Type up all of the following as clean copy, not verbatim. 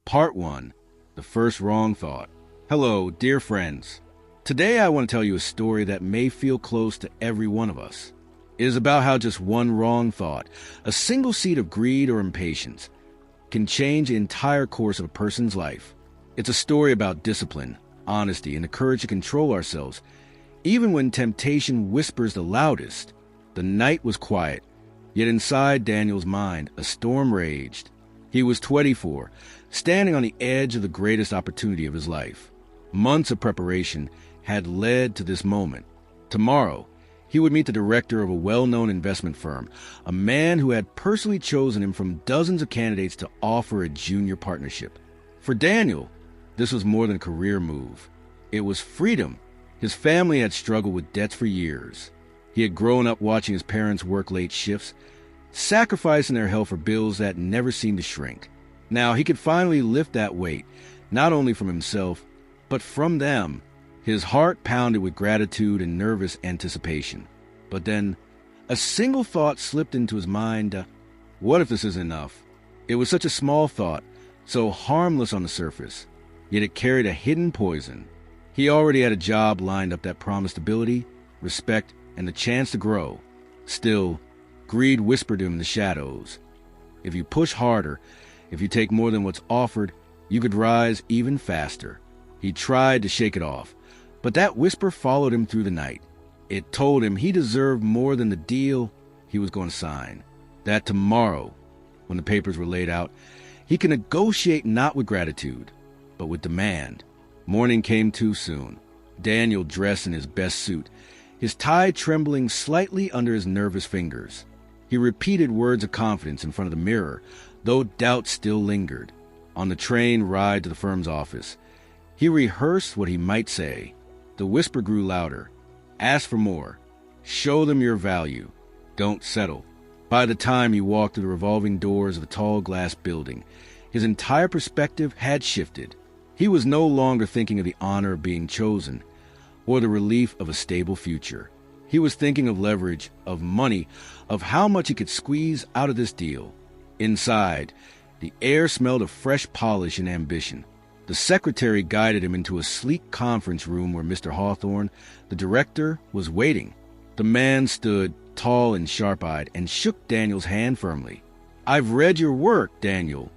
Part 1. The First Wrong Thought. Hello, dear friends. Today I want to tell you a story that may feel close to every one of us. It is about how just one wrong thought, a single seed of greed or impatience, can change the entire course of a person's life. It's a story about discipline, honesty, and the courage to control ourselves, even when temptation whispers the loudest. The night was quiet, yet inside Daniel's mind, a storm raged. He was 24, standing on the edge of the greatest opportunity of his life. Months of preparation had led to this moment. Tomorrow, he would meet the director of a well-known investment firm, a man who had personally chosen him from dozens of candidates to offer a junior partnership. For Daniel, this was more than a career move. It was freedom. His family had struggled with debts for years. He had grown up watching his parents work late shifts, sacrificing their health for bills that never seemed to shrink. Now he could finally lift that weight, not only from himself, but from them. His heart pounded with gratitude and nervous anticipation. But then, a single thought slipped into his mind. What if this isn't enough? It was such a small thought, so harmless on the surface, yet it carried a hidden poison. He already had a job lined up that promised stability, respect, and the chance to grow. Still, greed whispered to him in the shadows. If you push harder, if you take more than what's offered, you could rise even faster. He tried to shake it off, but that whisper followed him through the night. It told him he deserved more than the deal he was going to sign. That tomorrow, when the papers were laid out, he could negotiate not with gratitude, but with demand. Morning came too soon. Daniel dressed in his best suit, his tie trembling slightly under his nervous fingers. He repeated words of confidence in front of the mirror, though doubt still lingered. On the train ride to the firm's office, he rehearsed what he might say. The whisper grew louder. Ask for more. Show them your value. Don't settle. By the time he walked through the revolving doors of a tall glass building, his entire perspective had shifted. He was no longer thinking of the honor of being chosen, or the relief of a stable future. He was thinking of leverage, of money, of how much he could squeeze out of this deal. Inside, the air smelled of fresh polish and ambition. The secretary guided him into a sleek conference room where Mr. Hawthorne, the director, was waiting. The man stood, tall and sharp-eyed, and shook Daniel's hand firmly. "I've read your work, Daniel,"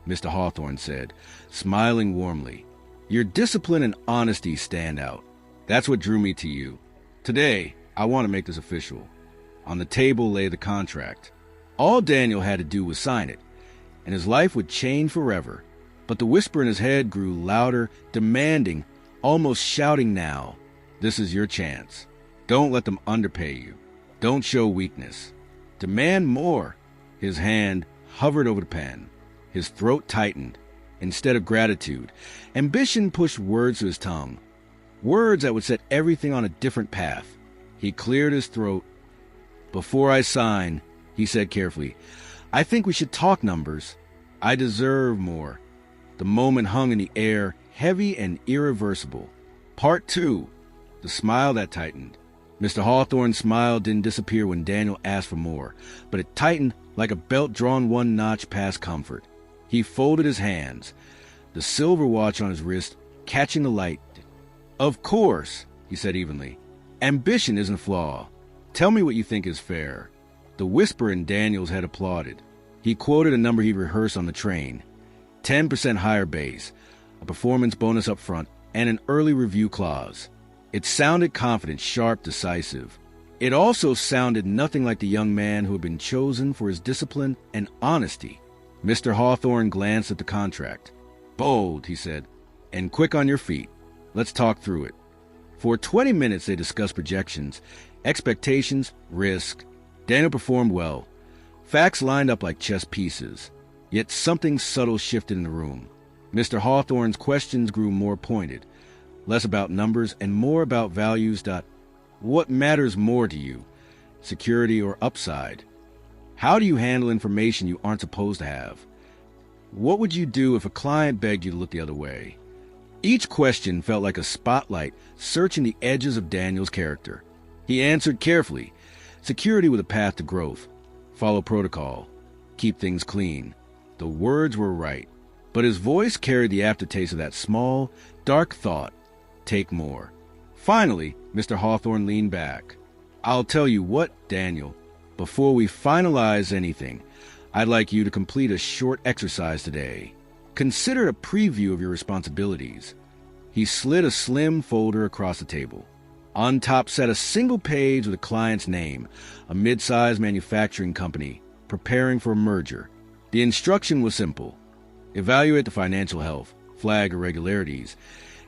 Mr. Hawthorne said, smiling warmly. "Your discipline and honesty stand out. That's what drew me to you. Today, I want to make this official." On the table lay the contract. All Daniel had to do was sign it, and his life would change forever. But the whisper in his head grew louder, demanding, almost shouting now, "This is your chance. Don't let them underpay you. Don't show weakness. Demand more." His hand hovered over the pen. His throat tightened. Instead of gratitude, ambition pushed words to his tongue. Words that would set everything on a different path. He cleared his throat. "Before I sign," he said carefully, "I think we should talk numbers. I deserve more." The moment hung in the air, heavy and irreversible. Part 2. The smile that tightened. Mr. Hawthorne's smile didn't disappear when Daniel asked for more, but it tightened like a belt drawn one notch past comfort. He folded his hands, the silver watch on his wrist catching the light. "Of course," he said evenly. "Ambition isn't a flaw. Tell me what you think is fair." The whisper in Daniel's head applauded. He quoted a number he'd rehearsed on the train. 10% higher base, a performance bonus up front, and an early review clause. It sounded confident, sharp, decisive. It also sounded nothing like the young man who had been chosen for his discipline and honesty. Mr. Hawthorne glanced at the contract. "Bold," he said, "and quick on your feet. Let's talk through it." For 20 minutes they discussed projections, expectations, risk. Daniel performed well. Facts lined up like chess pieces. Yet something subtle shifted in the room. Mr. Hawthorne's questions grew more pointed, less about numbers and more about values. What matters more to you, security or upside? How do you handle information you aren't supposed to have? What would you do if a client begged you to look the other way? Each question felt like a spotlight searching the edges of Daniel's character. He answered carefully. Security with a path to growth. Follow protocol. Keep things clean. The words were right. but his voice carried the aftertaste of that small, dark thought, take more. Finally, Mr. Hawthorne leaned back. I'll tell you what, Daniel, before we finalize anything, I'd like you to complete a short exercise today. Consider a preview of your responsibilities. He slid a slim folder across the table. On top sat a single page with a client's name, a mid-sized manufacturing company preparing for a merger. The instruction was simple. Evaluate the financial health, flag irregularities,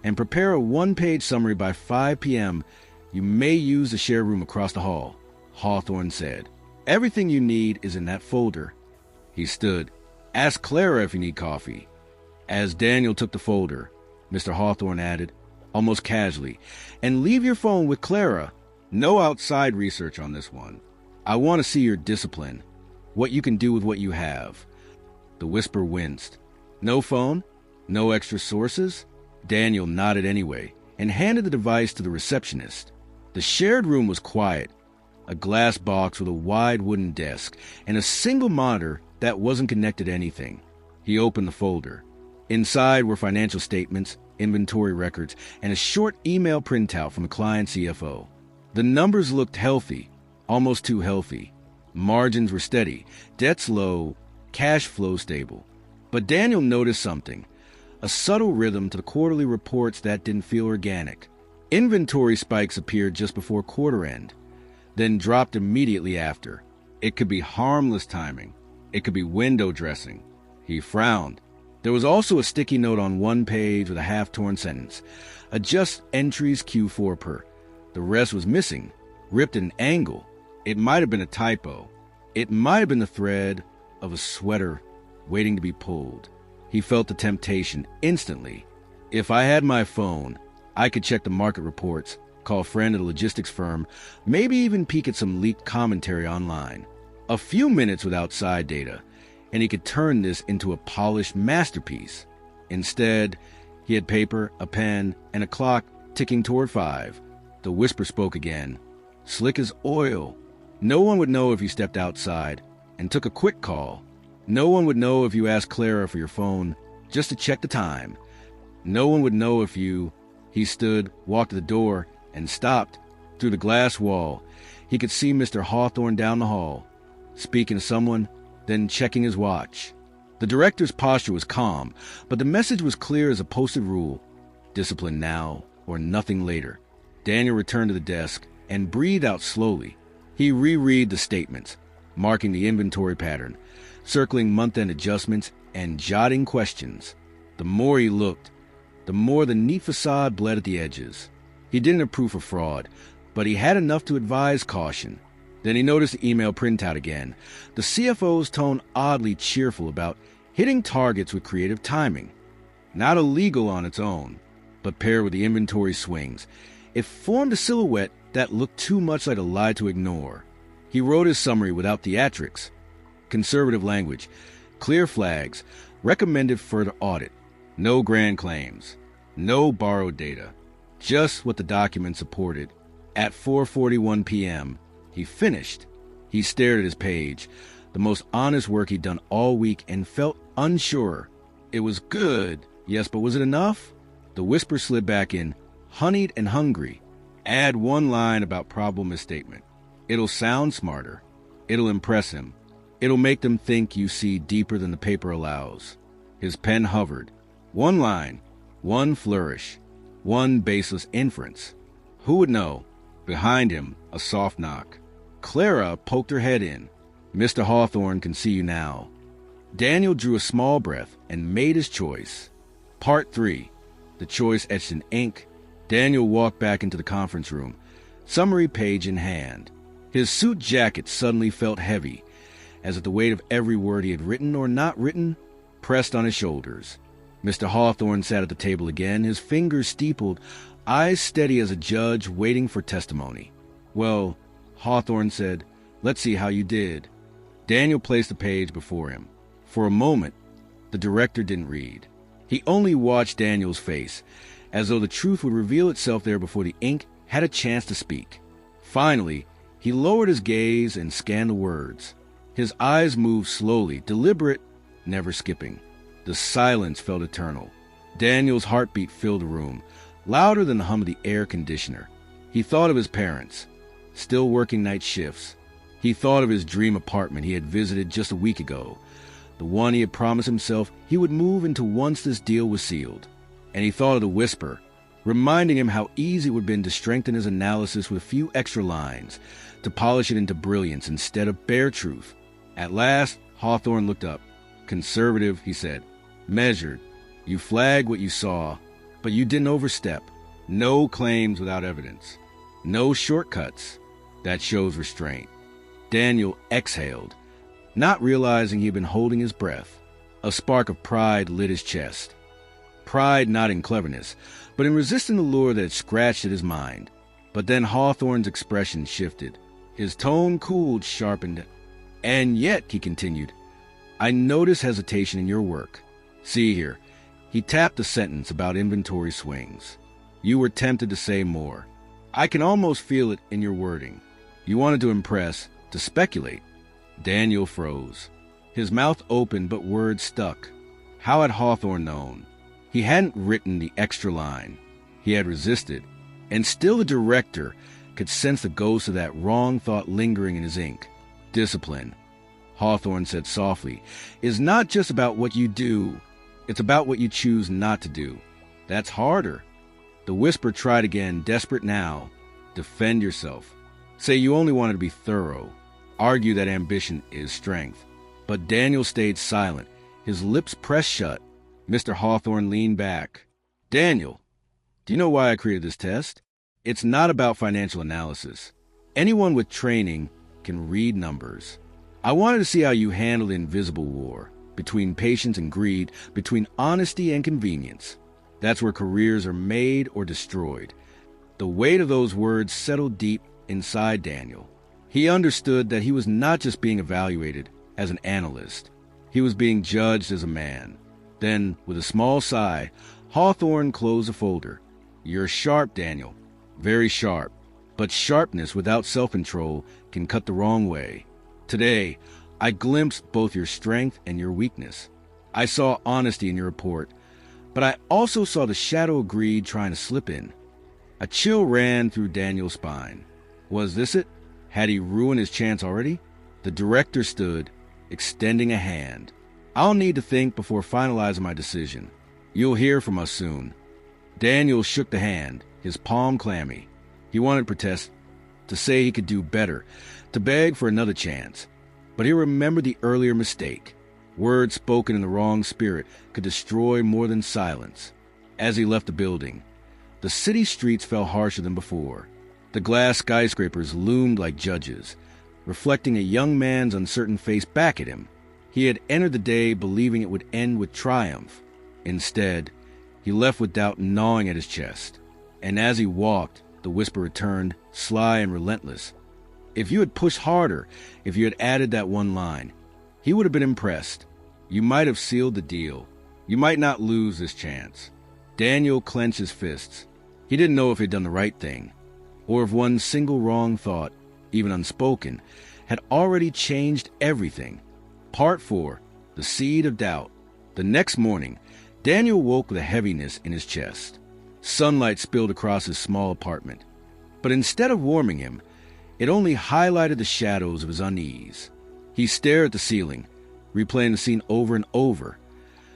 and prepare a one-page summary by 5 p.m. You may use the share room across the hall, Hawthorne said. Everything you need is in that folder. He stood. Ask Clara if you need coffee. As Daniel took the folder, Mr. Hawthorne added, almost casually, and leave your phone with Clara. No outside research on this one. I want to see your discipline, what you can do with what you have. The whisper winced. No phone? No extra sources? Daniel nodded anyway and handed the device to the receptionist. The shared room was quiet, a glass box with a wide wooden desk and a single monitor that wasn't connected to anything. He opened the folder. Inside were financial statements, inventory records, and a short email printout from the client CFO. The numbers looked healthy, almost too healthy. Margins were steady, debts low, cash flow stable. But Daniel noticed something, a subtle rhythm to the quarterly reports that didn't feel organic. Inventory spikes appeared just before quarter end, then dropped immediately after. It could be harmless timing. It could be window dressing. He frowned. There was also a sticky note on one page with a half-torn sentence. Adjust entries Q4 per. The rest was missing, ripped at an angle. It might have been a typo. It might have been the thread of a sweater waiting to be pulled. He felt the temptation instantly. If I had my phone, I could check the market reports, call a friend at a logistics firm, maybe even peek at some leaked commentary online. A few minutes with outside data, and he could turn this into a polished masterpiece. Instead, he had paper, a pen, and a clock ticking toward 5. The whisper spoke again. Slick as oil. No one would know if you stepped outside and took a quick call. No one would know if you asked Clara for your phone just to check the time. No one would know if you... He stood, walked to the door, and stopped. Through the glass wall, he could see Mr. Hawthorne down the hall, speaking to someone, then checking his watch. The director's posture was calm, but the message was clear as a posted rule. Discipline now or nothing later. Daniel returned to the desk and breathed out slowly. He reread the statements, marking the inventory pattern, circling month-end adjustments, and jotting questions. The more he looked, the more the neat facade bled at the edges. He didn't approve of fraud, but he had enough to advise caution. Then he noticed the email printout again, the CFO's tone oddly cheerful about hitting targets with creative timing. Not illegal on its own, but paired with the inventory swings, it formed a silhouette that looked too much like a lie to ignore. He wrote his summary without theatrics. Conservative language, clear flags, recommended further audit, no grand claims, no borrowed data, just what the document supported. At 4:41 p.m., he finished. He stared at his page, the most honest work he'd done all week, and felt unsure. It was good, yes, but was it enough? The whisper slid back in, honeyed and hungry. Add one line about problem misstatement. It'll sound smarter. It'll impress him. It'll make them think you see deeper than the paper allows. His pen hovered. One line, one flourish, one baseless inference. Who would know? Behind him, a soft knock. Clara poked her head in. Mr. Hawthorne can see you now. Daniel drew a small breath and made his choice. Part 3. The choice etched in ink. Daniel walked back into the conference room, summary page in hand. His suit jacket suddenly felt heavy, as if the weight of every word he had written or not written pressed on his shoulders. Mr. Hawthorne sat at the table again, his fingers steepled, eyes steady as a judge waiting for testimony. Well, Hawthorne said, let's see how you did. Daniel placed the page before him. For a moment, the director didn't read. He only watched Daniel's face, as though the truth would reveal itself there before the ink had a chance to speak. Finally, he lowered his gaze and scanned the words. His eyes moved slowly, deliberate, never skipping. The silence felt eternal. Daniel's heartbeat filled the room, louder than the hum of the air conditioner. He thought of his parents, still working night shifts. He thought of his dream apartment he had visited just a week ago, the one he had promised himself he would move into once this deal was sealed. And he thought of the whisper, reminding him how easy it would have been to strengthen his analysis with a few extra lines, to polish it into brilliance instead of bare truth. At last, Hawthorne looked up. Conservative, he said. Measured. You flagged what you saw, but you didn't overstep. No claims without evidence. No shortcuts. That shows restraint. Daniel exhaled, not realizing he had been holding his breath. A spark of pride lit his chest. Pride not in cleverness, but in resisting the lure that had scratched at his mind. But then Hawthorne's expression shifted. His tone cooled, sharpened. And yet, he continued, I notice hesitation in your work. See here. He tapped a sentence about inventory swings. You were tempted to say more. I can almost feel it in your wording. You wanted to impress, to speculate. Daniel froze. His mouth opened, but words stuck. How had Hawthorne known? He hadn't written the extra line. He had resisted. And still the director could sense the ghost of that wrong thought lingering in his ink. Discipline, Hawthorne said softly, is not just about what you do. It's about what you choose not to do. That's harder. The whisper tried again, desperate now. Defend yourself. Say you only wanted to be thorough. Argue that ambition is strength. But Daniel stayed silent, his lips pressed shut. Mr. Hawthorne leaned back. Daniel, do you know why I created this test? It's not about financial analysis. Anyone with training can read numbers. I wanted to see how you handle the invisible war, between patience and greed, between honesty and convenience. That's where careers are made or destroyed. The weight of those words settled deep inside Daniel. He understood that he was not just being evaluated as an analyst. He was being judged as a man. Then, with a small sigh, Hawthorne closed the folder. You're sharp, Daniel. Very sharp. But sharpness without self-control can cut the wrong way. Today, I glimpsed both your strength and your weakness. I saw honesty in your report, but I also saw the shadow of greed trying to slip in. A chill ran through Daniel's spine. Was this it? Had he ruined his chance already? The director stood, extending a hand. I'll need to think before finalizing my decision. You'll hear from us soon. Daniel shook the hand, his palm clammy. He wanted to protest, to say he could do better, to beg for another chance. But he remembered the earlier mistake. Words spoken in the wrong spirit could destroy more than silence. As he left the building, the city streets felt harsher than before. The glass skyscrapers loomed like judges, reflecting a young man's uncertain face back at him. He had entered the day believing it would end with triumph. Instead, he left with doubt gnawing at his chest. And as he walked, the whisper returned, sly and relentless. If you had pushed harder, if you had added that one line, he would have been impressed. You might have sealed the deal. You might not lose this chance. Daniel clenched his fists. He didn't know if he'd done the right thing, or if one single wrong thought, even unspoken, had already changed everything. Part 4. The Seed of Doubt. The next morning, Daniel woke with a heaviness in his chest. Sunlight spilled across his small apartment. But instead of warming him, it only highlighted the shadows of his unease. He stared at the ceiling, replaying the scene over and over.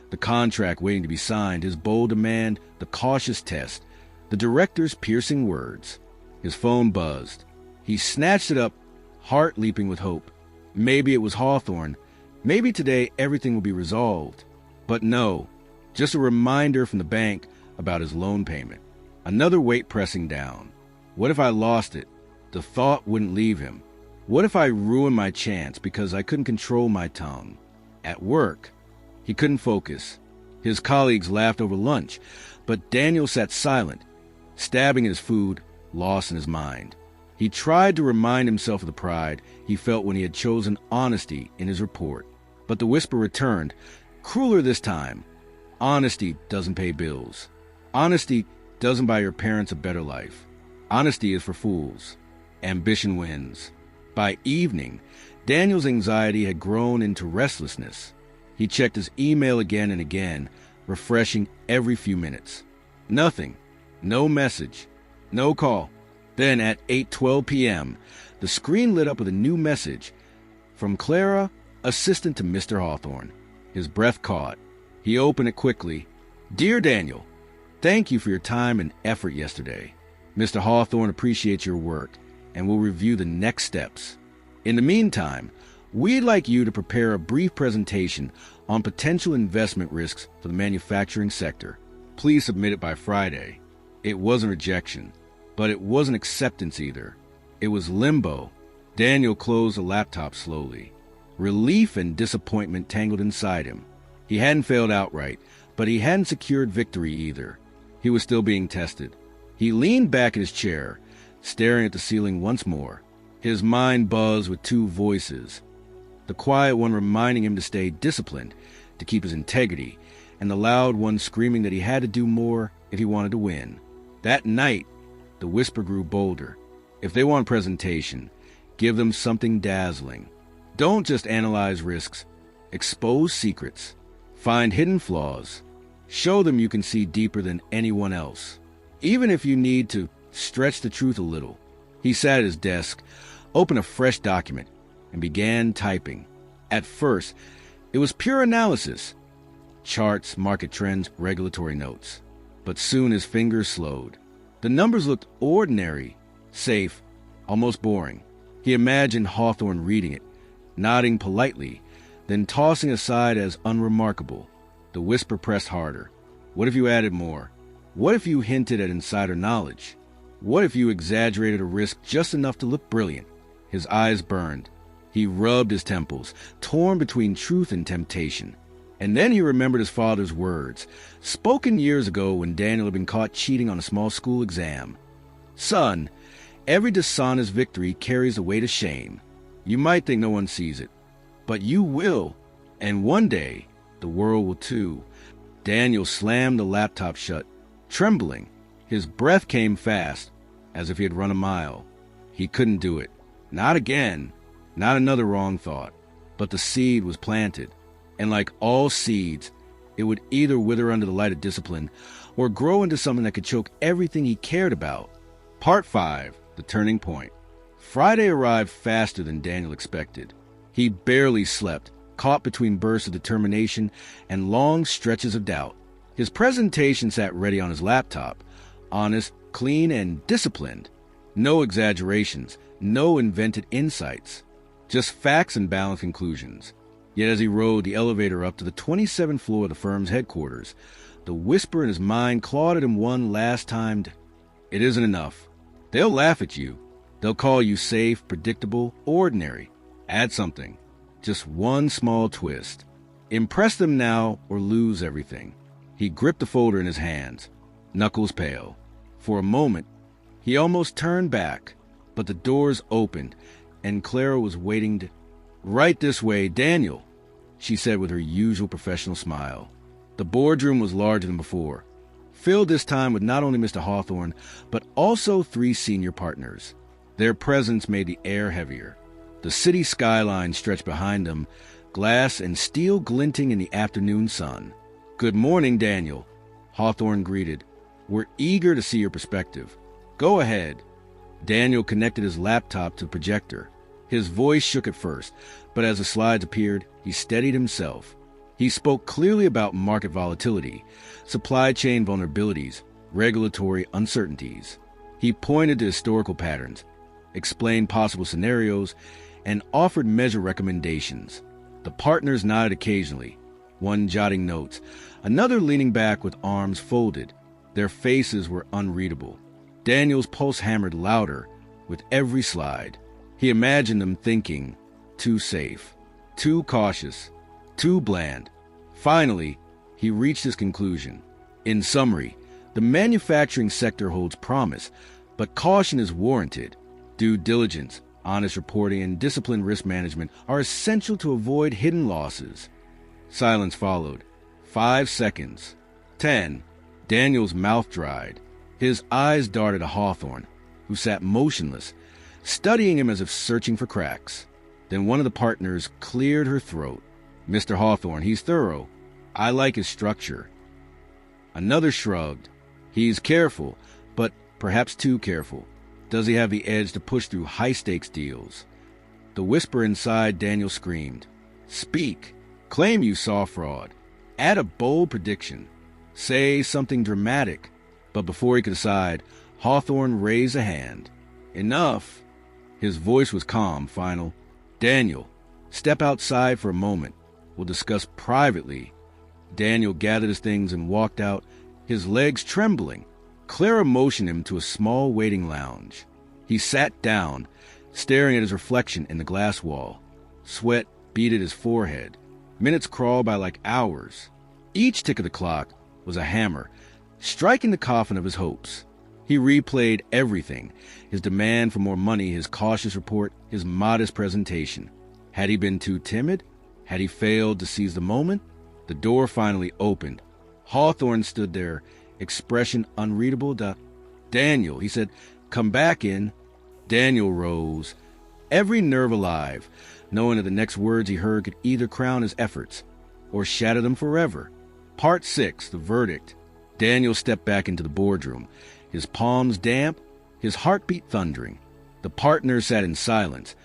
The contract waiting to be signed, his bold demand, the cautious test, the director's piercing words. His phone buzzed. He snatched it up, heart leaping with hope. Maybe it was Hawthorne. Maybe today everything will be resolved. But no, just a reminder from the bank about his loan payment. Another weight pressing down. What if I lost it? The thought wouldn't leave him. What if I ruined my chance because I couldn't control my tongue? At work, he couldn't focus. His colleagues laughed over lunch, but Daniel sat silent, stabbing at his food, lost in his mind. He tried to remind himself of the pride he felt when he had chosen honesty in his report. But the whisper returned, crueler this time. Honesty doesn't pay bills. Honesty doesn't buy your parents a better life. Honesty is for fools. Ambition wins. By evening, Daniel's anxiety had grown into restlessness. He checked his email again and again, refreshing every few minutes. Nothing. No message. No call. Then at 8:12 p.m., the screen lit up with a new message. From Clara, assistant to Mr. Hawthorne. His breath caught. He opened it quickly. Dear Daniel, thank you for your time and effort yesterday. Mr. Hawthorne appreciates your work and will review the next steps. In the meantime, we'd like you to prepare a brief presentation on potential investment risks for the manufacturing sector. Please submit it by Friday. It wasn't rejection, but it wasn't acceptance either. It was limbo. Daniel closed the laptop slowly. Relief and disappointment tangled inside him. He hadn't failed outright, but he hadn't secured victory either. He was still being tested. He leaned back in his chair, staring at the ceiling once more. His mind buzzed with two voices. The quiet one reminding him to stay disciplined, to keep his integrity, and the loud one screaming that he had to do more if he wanted to win. That night, the whisper grew bolder. If they want a presentation, give them something dazzling. Don't just analyze risks. Expose secrets. Find hidden flaws. Show them you can see deeper than anyone else. Even if you need to stretch the truth a little. He sat at his desk, opened a fresh document, and began typing. At first, it was pure analysis. Charts, market trends, regulatory notes. But soon his fingers slowed. The numbers looked ordinary, safe, almost boring. He imagined Hawthorne reading it, nodding politely, then tossing aside as unremarkable. The whisper pressed harder. What if you added more? What if you hinted at insider knowledge? What if you exaggerated a risk just enough to look brilliant? His eyes burned. He rubbed his temples, torn between truth and temptation. And then he remembered his father's words, spoken years ago when Daniel had been caught cheating on a small school exam. Son, every dishonest victory carries a weight of shame. You might think no one sees it, but you will. And one day, the world will too. Daniel slammed the laptop shut, trembling. His breath came fast, as if he had run a mile. He couldn't do it. Not again. Not another wrong thought. But the seed was planted. And like all seeds, it would either wither under the light of discipline or grow into something that could choke everything he cared about. Part 5. The Turning Point. Friday arrived faster than Daniel expected. He barely slept, caught between bursts of determination and long stretches of doubt. His presentation sat ready on his laptop, honest, clean, and disciplined. No exaggerations, no invented insights, just facts and balanced conclusions. Yet as he rode the elevator up to the 27th floor of the firm's headquarters, the whisper in his mind clawed at him one last time. It isn't enough. They'll laugh at you. They'll call you safe, predictable, ordinary. Add something. Just one small twist. Impress them now or lose everything. He gripped the folder in his hands, knuckles pale. For a moment, he almost turned back, but the doors opened, and Clara was waiting. Right this way, Daniel, she said with her usual professional smile. The boardroom was larger than before, filled this time with not only Mr. Hawthorne, but also 3 senior partners. Their presence made the air heavier. The city skyline stretched behind them, glass and steel glinting in the afternoon sun. Good morning, Daniel, Hawthorne greeted. We're eager to see your perspective. Go ahead. Daniel connected his laptop to the projector. His voice shook at first, but as the slides appeared, he steadied himself. He spoke clearly about market volatility, supply chain vulnerabilities, regulatory uncertainties. He pointed to historical patterns, explained possible scenarios, and offered measure recommendations. The partners nodded occasionally, one jotting notes, another leaning back with arms folded. Their faces were unreadable. Daniel's pulse hammered louder with every slide. He imagined them thinking, too safe, too cautious, too bland. Finally, he reached his conclusion. In summary, the manufacturing sector holds promise, but caution is warranted. Due diligence, honest reporting, and disciplined risk management are essential to avoid hidden losses. Silence followed. 5 seconds. 10. Daniel's mouth dried. His eyes darted at Hawthorne, who sat motionless, studying him as if searching for cracks. Then one of the partners cleared her throat. Mr. Hawthorne, he's thorough. I like his structure. Another shrugged. He's careful, but perhaps too careful. Does he have the edge to push through high-stakes deals? The whisper inside Daniel screamed. Speak. Claim you saw fraud. Add a bold prediction. Say something dramatic. But before he could decide, Hawthorne raised a hand. Enough. His voice was calm, final. Daniel, step outside for a moment. We'll discuss privately. Daniel gathered his things and walked out, his legs trembling. Clara motioned him to a small waiting lounge. He sat down, staring at his reflection in the glass wall. Sweat beaded his forehead. Minutes crawled by like hours. Each tick of the clock was a hammer, striking the coffin of his hopes. He replayed everything, his demand for more money, his cautious report, his modest presentation. Had he been too timid? Had he failed to seize the moment? The door finally opened. Hawthorne stood there, expression unreadable. Daniel, he said, come back in. Daniel rose, every nerve alive, knowing that the next words he heard could either crown his efforts or shatter them forever. Part 6, the verdict. Daniel stepped back into the boardroom, his palms damp, his heartbeat thundering. The partners sat in silence,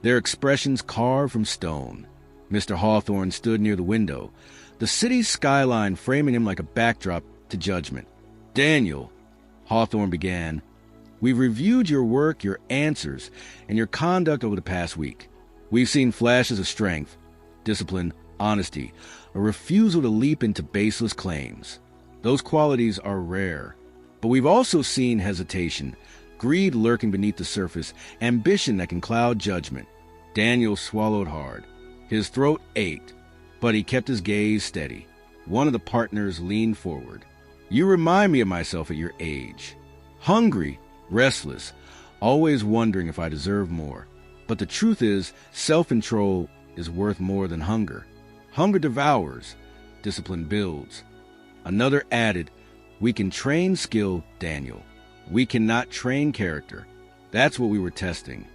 their expressions carved from stone. Mr. Hawthorne stood near the window, the city's skyline framing him like a backdrop to judgment. Daniel, Hawthorne began, we've reviewed your work, your answers, and your conduct over the past week. We've seen flashes of strength, discipline, honesty, a refusal to leap into baseless claims. Those qualities are rare. But we've also seen hesitation, greed lurking beneath the surface, ambition that can cloud judgment. Daniel swallowed hard. His throat ached, but he kept his gaze steady. One of the partners leaned forward. You remind me of myself at your age. Hungry, restless, always wondering if I deserve more. But the truth is, self-control is worth more than hunger. Hunger devours, discipline builds. Another added, we can train skill, Daniel. We cannot train character. That's what we were testing.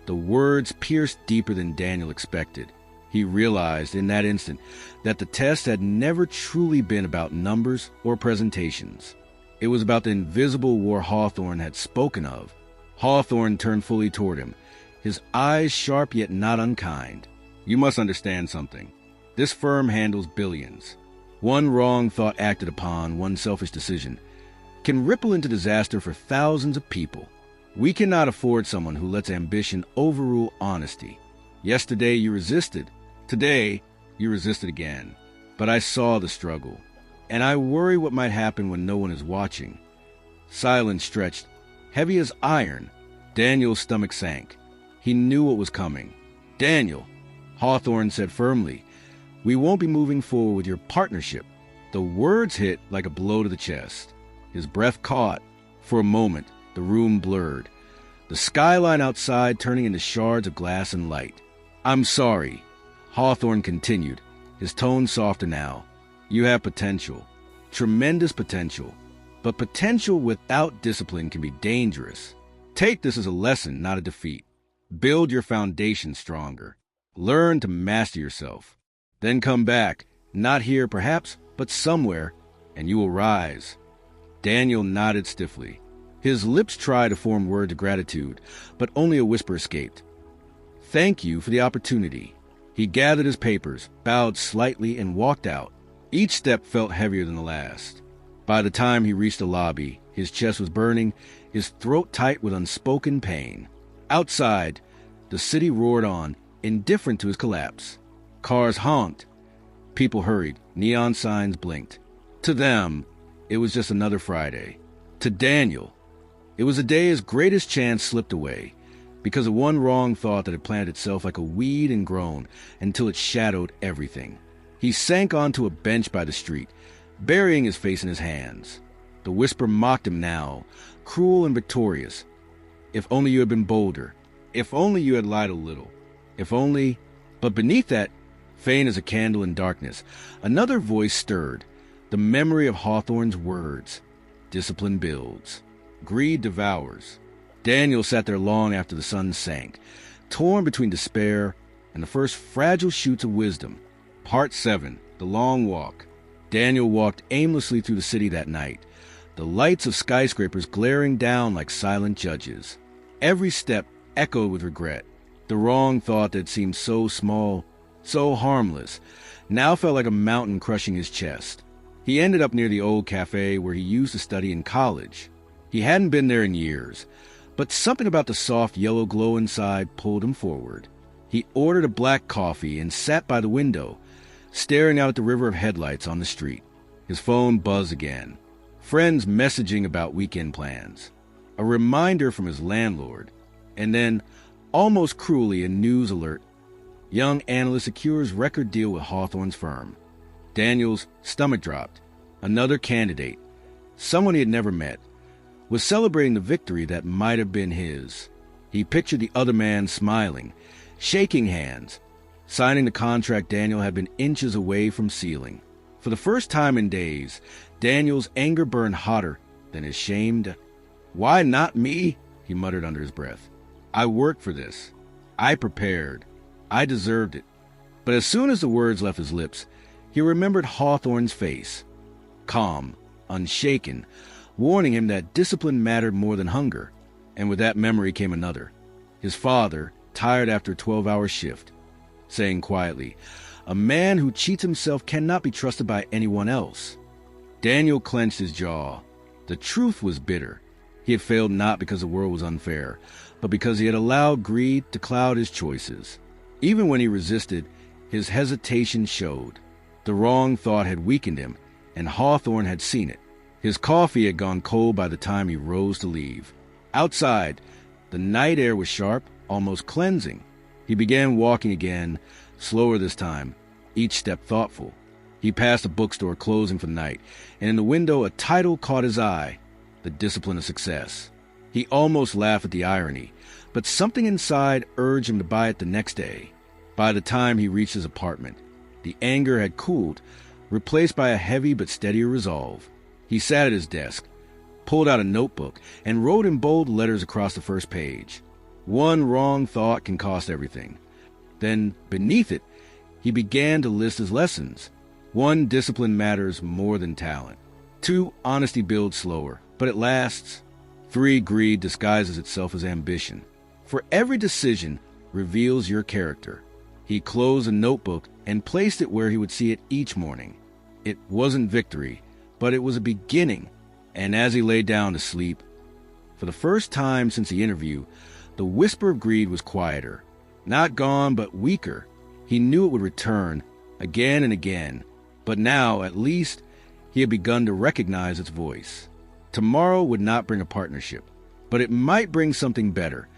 The words pierced deeper than Daniel expected. He realized in that instant that the test had never truly been about numbers or presentations. It was about the invisible war Hawthorne had spoken of. Hawthorne turned fully toward him, his eyes sharp yet not unkind. You must understand something. This firm handles billions. One wrong thought acted upon, one selfish decision, can ripple into disaster for thousands of people. We cannot afford someone who lets ambition overrule honesty. Yesterday you resisted. Today you resisted again. But I saw the struggle, and I worry what might happen when no one is watching. Silence stretched, heavy as iron. Daniel's stomach sank. He knew what was coming. Daniel, Hawthorne said firmly, we won't be moving forward with your partnership. The words hit like a blow to the chest. His breath caught. For a moment, the room blurred, the skyline outside turning into shards of glass and light. I'm sorry, Hawthorne continued, his tone softer now. You have potential, tremendous potential, but potential without discipline can be dangerous. Take this as a lesson, not a defeat. Build your foundation stronger. Learn to master yourself. Then come back, not here perhaps, but somewhere, and you will rise. Daniel nodded stiffly. His lips tried to form words of gratitude, but only a whisper escaped. Thank you for the opportunity. He gathered his papers, bowed slightly, and walked out. Each step felt heavier than the last. By the time he reached the lobby, his chest was burning, his throat tight with unspoken pain. Outside, the city roared on, indifferent to his collapse. Cars honked. People hurried. Neon signs blinked. To them, it was just another Friday. To Daniel, it was a day his greatest chance slipped away because of one wrong thought that had planted itself like a weed and grown until it shadowed everything. He sank onto a bench by the street, burying his face in his hands. The whisper mocked him now, cruel and victorious. If only you had been bolder. If only you had lied a little. If only... But beneath that, faint as a candle in darkness, another voice stirred, the memory of Hawthorne's words. Discipline builds. Greed devours. Daniel sat there long after the sun sank, torn between despair and the first fragile shoots of wisdom. Part 7. The Long Walk. Daniel walked aimlessly through the city that night, the lights of skyscrapers glaring down like silent judges. Every step echoed with regret. The wrong thought that seemed so small, so harmless, now felt like a mountain crushing his chest. He ended up near the old cafe where he used to study in college. He hadn't been there in years, but something about the soft yellow glow inside pulled him forward. He ordered a black coffee and sat by the window, staring out at the river of headlights on the street. His phone buzzed again. Friends messaging about weekend plans. A reminder from his landlord. And then, almost cruelly, a news alert. Young analyst secures record deal with Hawthorne's firm. Daniel's stomach dropped. Another candidate, someone he had never met, was celebrating the victory that might have been his. He pictured the other man smiling, shaking hands, signing the contract Daniel had been inches away from sealing. For the first time in days, Daniel's anger burned hotter than his shame. "Why not me?" he muttered under his breath. "I worked for this. I prepared. I deserved it." But as soon as the words left his lips, he remembered Hawthorne's face, calm, unshaken, warning him that discipline mattered more than hunger. And with that memory came another. His father, tired after a 12-hour shift, saying quietly, "A man who cheats himself cannot be trusted by anyone else." Daniel clenched his jaw. The truth was bitter. He had failed not because the world was unfair, but because he had allowed greed to cloud his choices. Even when he resisted, his hesitation showed. The wrong thought had weakened him, and Hawthorne had seen it. His coffee had gone cold by the time he rose to leave. Outside, the night air was sharp, almost cleansing. He began walking again, slower this time, each step thoughtful. He passed a bookstore closing for the night, and in the window a title caught his eye, The Discipline of Success. He almost laughed at the irony, but something inside urged him to buy it the next day. By the time he reached his apartment, the anger had cooled, replaced by a heavy but steadier resolve. He sat at his desk, pulled out a notebook, and wrote in bold letters across the first page. One wrong thought can cost everything. Then, beneath it, he began to list his lessons. 1, discipline matters more than talent. 2, honesty builds slower, but it lasts. 3, greed disguises itself as ambition. For every decision reveals your character. He closed a notebook and placed it where he would see it each morning. It wasn't victory, but it was a beginning. And as he lay down to sleep, for the first time since the interview, the whisper of greed was quieter. Not gone, but weaker. He knew it would return, again and again. But now, at least, he had begun to recognize its voice. Tomorrow would not bring a partnership, but it might bring something better,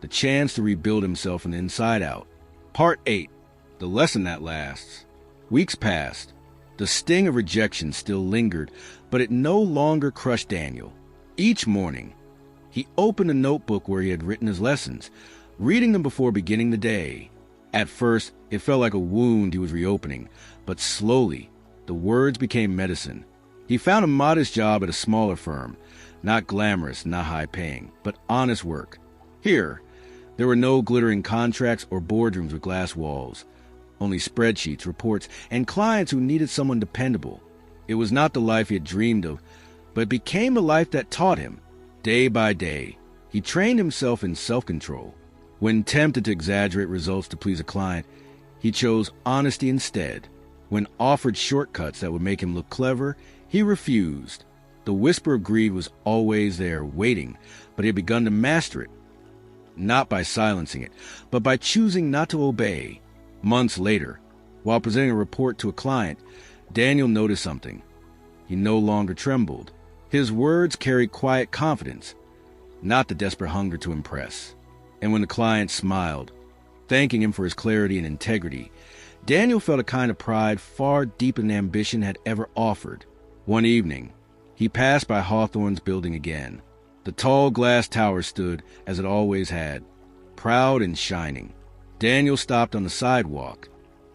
the chance to rebuild himself from the inside out. Part 8. The lesson that lasts. Weeks passed. The sting of rejection still lingered, but it no longer crushed Daniel. Each morning, he opened a notebook where he had written his lessons, reading them before beginning the day. At first, it felt like a wound he was reopening, but slowly, the words became medicine. He found a modest job at a smaller firm, not glamorous, not high-paying, but honest work. Here, there were no glittering contracts or boardrooms with glass walls, only spreadsheets, reports, and clients who needed someone dependable. It was not the life he had dreamed of, but it became a life that taught him. Day by day, he trained himself in self-control. When tempted to exaggerate results to please a client, he chose honesty instead. When offered shortcuts that would make him look clever, he refused. The whisper of greed was always there, waiting, but he had begun to master it. Not by silencing it, but by choosing not to obey. Months later, while presenting a report to a client, Daniel noticed something. He no longer trembled. His words carried quiet confidence, not the desperate hunger to impress. And when the client smiled, thanking him for his clarity and integrity, Daniel felt a kind of pride far deeper than ambition had ever offered. One evening, he passed by Hawthorne's building again. The tall glass tower stood as it always had, proud and shining. Daniel stopped on the sidewalk,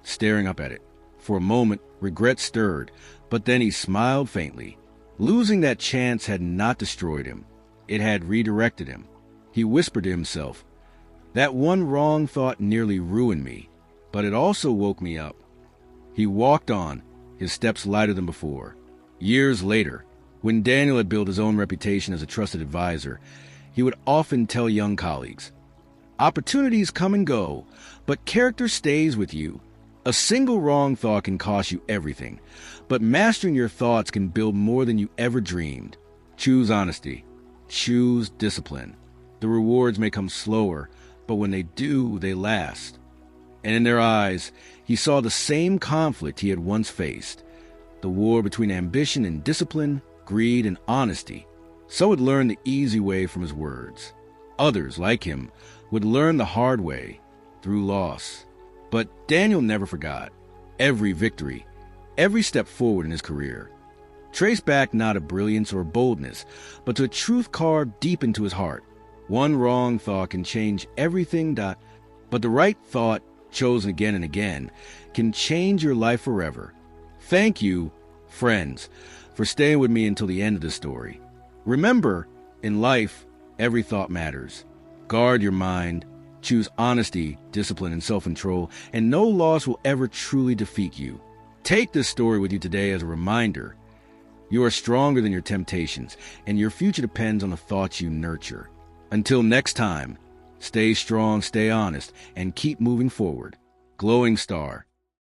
staring up at it. For a moment, regret stirred, but then he smiled faintly. Losing that chance had not destroyed him. It had redirected him. He whispered to himself, "That one wrong thought nearly ruined me, but it also woke me up." He walked on, his steps lighter than before. Years later, when Daniel had built his own reputation as a trusted advisor, he would often tell young colleagues, "Opportunities come and go, but character stays with you. A single wrong thought can cost you everything, but mastering your thoughts can build more than you ever dreamed. Choose honesty. Choose discipline. The rewards may come slower, but when they do, they last." And in their eyes, he saw the same conflict he had once faced, the war between ambition and discipline, greed and honesty. Some would learn the easy way from his words. Others, like him, would learn the hard way, through loss. But Daniel never forgot. Every victory, every step forward in his career, traced back not to brilliance or boldness, but to a truth carved deep into his heart. One wrong thought can change everything, but the right thought, chosen again and again, can change your life forever. Thank you, friends, for staying with me until the end of this story. Remember, in life, every thought matters. Guard your mind, choose honesty, discipline, and self-control, and no loss will ever truly defeat you. Take this story with you today as a reminder. You are stronger than your temptations, and your future depends on the thoughts you nurture. Until next time, stay strong, stay honest, and keep moving forward. Glowing Star.